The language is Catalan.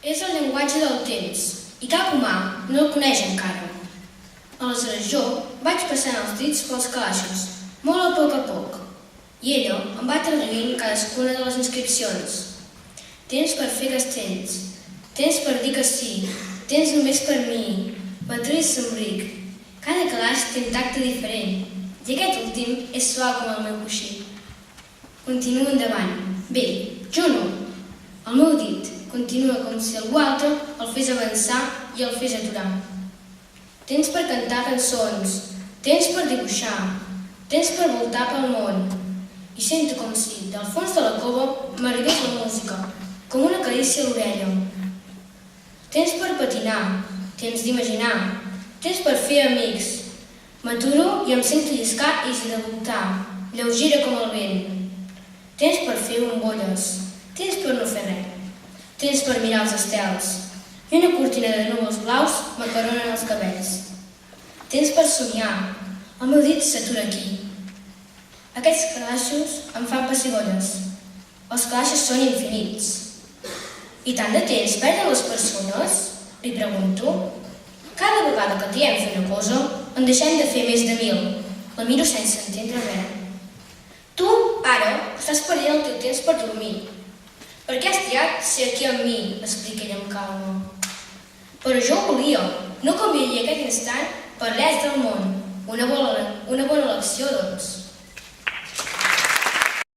És el llenguatge del temps, i cap humà no el coneix encara. Aleshores jo vaig passant els dits pels calaixos, molt a poc, i ella em va traduint cadascuna de les inscripcions. Temps per fer castells, temps per dir que sí, temps només per mi, patró i somric. Cada calaix té un tacte diferent, i aquest últim és suau com el meu coixí. Continuo endavant. Bé, jo no. El meu dit continua com si algú altre el fes avançar i el fes aturar. Temps per cantar cançons, temps per dibuixar, temps per voltar pel món. I sento com si, del fons de la cova, m'arribés la música, com una carícia a l'orella. Temps per patinar, temps d'imaginar, temps per fer amics. M'aturo i em sento lliscar i de voltar, lleugera com el vent. Temps per fer bombolles, temps per no fer res. Temps per mirar els estels, i una cortina de núvols blaus m'acaronen els cabells. Temps per somiar, el meu dit s'atura aquí. Aquests calaixos em fan pessigolles. Els calaixos són infinits. I tant de temps perden les persones? Li pregunto. Cada vegada que triem fer una cosa, en deixem de fer més de 1000. La miro sense entendre res. Tu, ara, estàs perdent el teu temps per dormir. Per què has triat ser aquí amb mi? Explica ella amb calma. Però jo ho volia. No canviaria aquest instant per res del món. Una bona elecció, doncs.